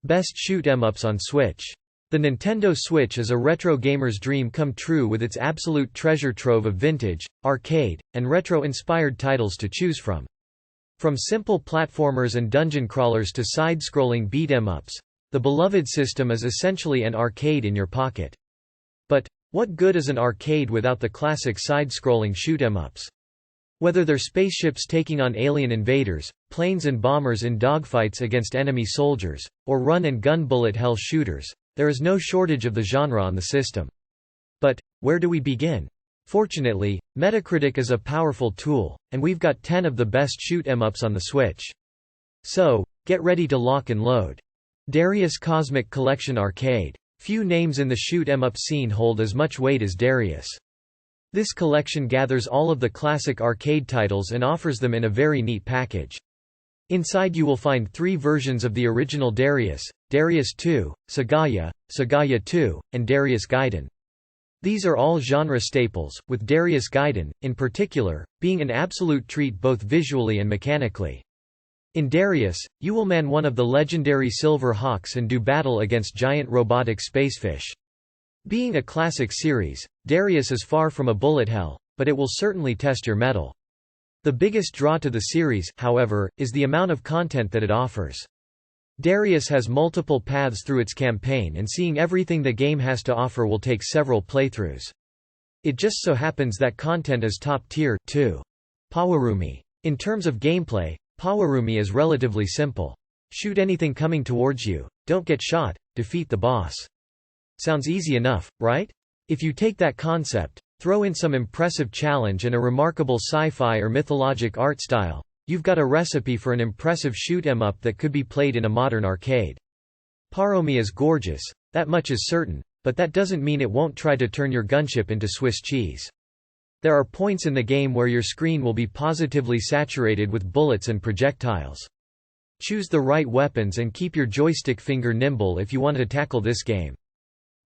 Best shoot 'em ups on Switch. The Nintendo Switch is a retro gamer's dream come true with its absolute treasure trove of vintage, arcade, and retro-inspired titles to choose from. From simple platformers and dungeon crawlers to side-scrolling beat 'em ups, the beloved system is essentially an arcade in your pocket. But what good is an arcade without the classic side-scrolling shoot 'em ups? Whether they're spaceships taking on alien invaders, planes and bombers in dogfights against enemy soldiers, or run-and-gun bullet hell shooters, there is no shortage of the genre on the system. But where do we begin? Fortunately, Metacritic is a powerful tool, and we've got 10 of the best shoot 'em ups on the Switch. So, get ready to lock and load. Darius Cosmic Collection Arcade. Few names in the shoot 'em up scene hold as much weight as Darius. This collection gathers all of the classic arcade titles and offers them in a very neat package. Inside you will find 3 versions of the original Darius, Darius 2, Sagaya, Sagaya 2, and Darius Gaiden. These are all genre staples, with Darius Gaiden, in particular, being an absolute treat both visually and mechanically. In Darius, you will man one of the legendary Silver Hawks and do battle against giant robotic spacefish. Being a classic series, Darius is far from a bullet hell, but it will certainly test your mettle. The biggest draw to the series, however, is the amount of content that it offers. Darius has multiple paths through its campaign, and seeing everything the game has to offer will take several playthroughs. It just so happens that content is top tier, too. Pawarumi. In terms of gameplay, Pawarumi is relatively simple. Shoot anything coming towards you, don't get shot, defeat the boss. Sounds easy enough, right? If you take that concept, throw in some impressive challenge and a remarkable sci-fi or mythologic art style, you've got a recipe for an impressive shoot 'em up that could be played in a modern arcade. Pawarumi is gorgeous, that much is certain, but that doesn't mean it won't try to turn your gunship into Swiss cheese. There are points in the game where your screen will be positively saturated with bullets and projectiles. Choose the right weapons and keep your joystick finger nimble if you want to tackle this game.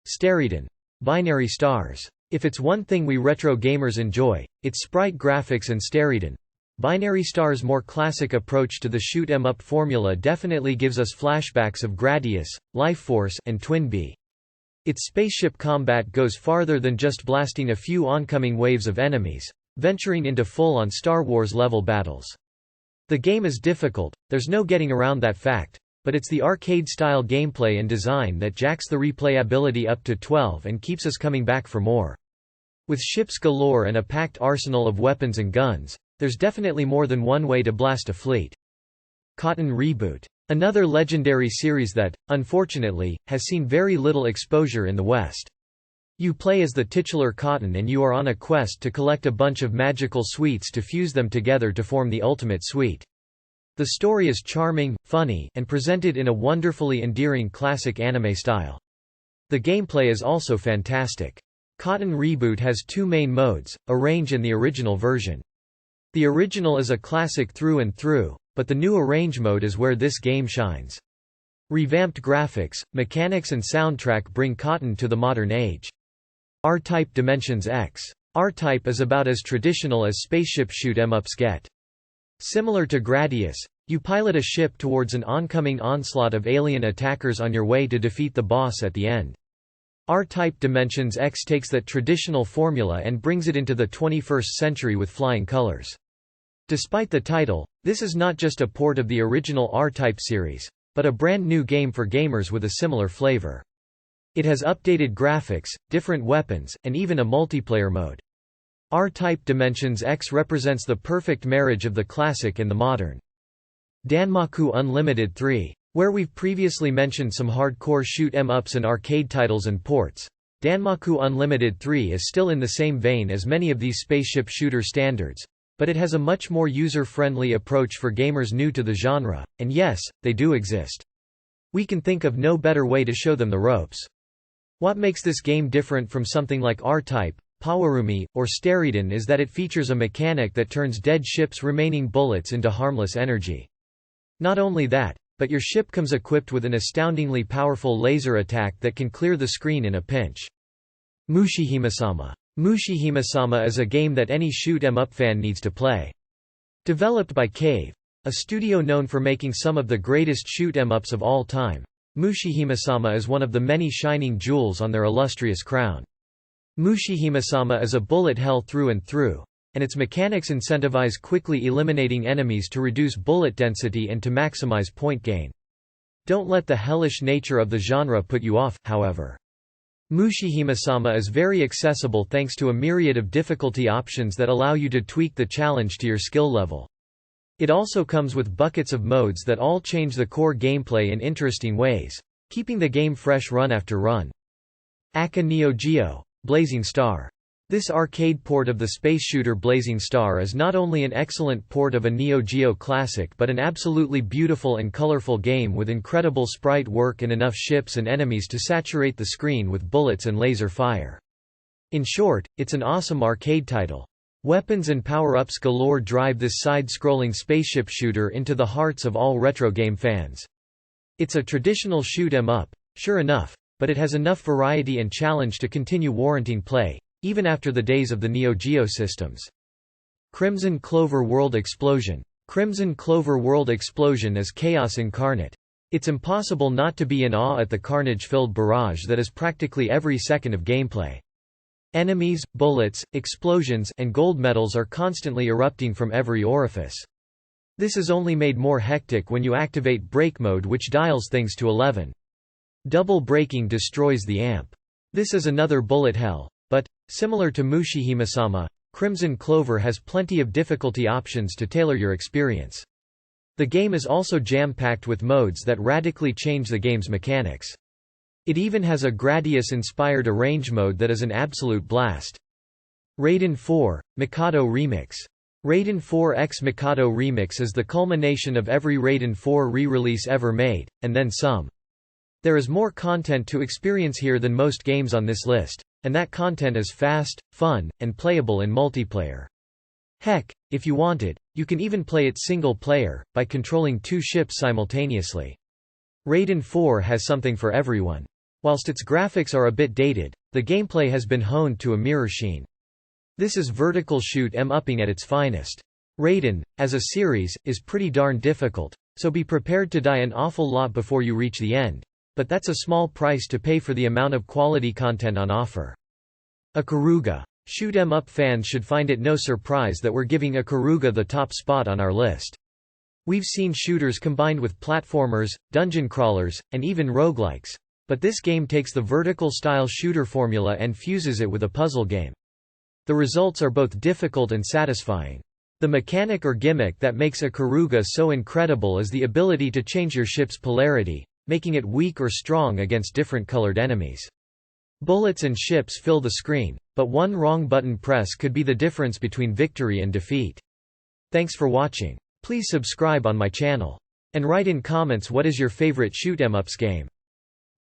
Stereden. Binary stars. If it's one thing we retro gamers enjoy, it's sprite graphics and Stereden. Binary Star's more classic approach to the shoot 'em up formula definitely gives us flashbacks of Gradius, Lifeforce, and Twinbee. Its spaceship combat goes farther than just blasting a few oncoming waves of enemies, venturing into full-on Star Wars level battles. The game is difficult, there's no getting around that fact, but it's the arcade-style gameplay and design that jacks the replayability up to 12 and keeps us coming back for more. With ships galore and a packed arsenal of weapons and guns, there's definitely more than one way to blast a fleet. Cotton Reboot. Another legendary series that, unfortunately, has seen very little exposure in the West. You play as the titular Cotton and you are on a quest to collect a bunch of magical sweets to fuse them together to form the ultimate sweet. The story is charming, funny, and presented in a wonderfully endearing classic anime style. The gameplay is also fantastic. Cotton Reboot has 2 main modes, Arrange and the original version. The original is a classic through and through, but the new Arrange mode is where this game shines. Revamped graphics, mechanics and soundtrack bring Cotton to the modern age. R-Type Dimensions X. R-Type is about as traditional as spaceship shoot 'em ups get. Similar to Gradius, you pilot a ship towards an oncoming onslaught of alien attackers on your way to defeat the boss at the end. R-Type Dimensions X takes that traditional formula and brings it into the 21st century with flying colors. Despite the title, this is not just a port of the original R-Type series, but a brand new game for gamers with a similar flavor. It has updated graphics, different weapons, and even a multiplayer mode. R-Type Dimensions X represents the perfect marriage of the classic and the modern. Danmaku Unlimited 3. Where we've previously mentioned some hardcore shoot 'em ups and arcade titles and ports, Danmaku Unlimited 3 is still in the same vein as many of these spaceship shooter standards, but it has a much more user-friendly approach for gamers new to the genre, and yes, they do exist. We can think of no better way to show them the ropes. What makes this game different from something like R-Type, Pawarumi, or Stereden is that it features a mechanic that turns dead ships' remaining bullets into harmless energy. Not only that, but your ship comes equipped with an astoundingly powerful laser attack that can clear the screen in a pinch. Mushihimesama. Mushihimesama is a game that any shoot 'em up fan needs to play. Developed by Cave, a studio known for making some of the greatest shoot 'em ups of all time, Mushihimesama is one of the many shining jewels on their illustrious crown. Mushihimesama is a bullet hell through and through, and its mechanics incentivize quickly eliminating enemies to reduce bullet density and to maximize point gain. Don't let the hellish nature of the genre put you off, however. Mushihimesama is very accessible thanks to a myriad of difficulty options that allow you to tweak the challenge to your skill level. It also comes with buckets of modes that all change the core gameplay in interesting ways, keeping the game fresh run after run. Aka NeoGeo, Blazing Star. This arcade port of the space shooter Blazing Star is not only an excellent port of a NeoGeo classic but an absolutely beautiful and colorful game with incredible sprite work and enough ships and enemies to saturate the screen with bullets and laser fire. In short, it's an awesome arcade title. Weapons and power-ups galore drive this side-scrolling spaceship shooter into the hearts of all retro game fans. It's a traditional shoot 'em up, sure enough, but it has enough variety and challenge to continue warranting play, even after the days of the NeoGeo systems. Crimzon Clover World Explosion. Crimzon Clover World Explosion is chaos incarnate. It's impossible not to be in awe at the carnage-filled barrage that is practically every second of gameplay. Enemies, bullets, explosions, and gold medals are constantly erupting from every orifice. This is only made more hectic when you activate break mode, which dials things to 11. Double braking destroys the amp. This is another bullet hell, but, similar to Mushihimesama, Crimzon Clover has plenty of difficulty options to tailor your experience. The game is also jam-packed with modes that radically change the game's mechanics. It even has a Gradius-inspired arrange mode that is an absolute blast. Raiden 4, Mikado Remix. Raiden 4 X Mikado Remix is the culmination of every Raiden 4 re-release ever made, and then some. There is more content to experience here than most games on this list, and that content is fast, fun, and playable in multiplayer. Heck, if you wanted, you can even play it single player, by controlling two ships simultaneously. Raiden 4 has something for everyone. Whilst its graphics are a bit dated, the gameplay has been honed to a mirror sheen. This is vertical shoot 'em upping at its finest. Raiden, as a series, is pretty darn difficult, so be prepared to die an awful lot before you reach the end, but that's a small price to pay for the amount of quality content on offer. Ikaruga. Shoot 'em up fans should find it no surprise that we're giving Ikaruga the top spot on our list. We've seen shooters combined with platformers, dungeon crawlers, and even roguelikes. But this game takes the vertical-style shooter formula and fuses it with a puzzle game. The results are both difficult and satisfying. The mechanic or gimmick that makes Ikaruga so incredible is the ability to change your ship's polarity, making it weak or strong against different colored enemies. Bullets and ships fill the screen, but one wrong button press could be the difference between victory and defeat. Thanks for watching. Please subscribe on my channel. And write in comments what is your favorite shoot 'em ups game.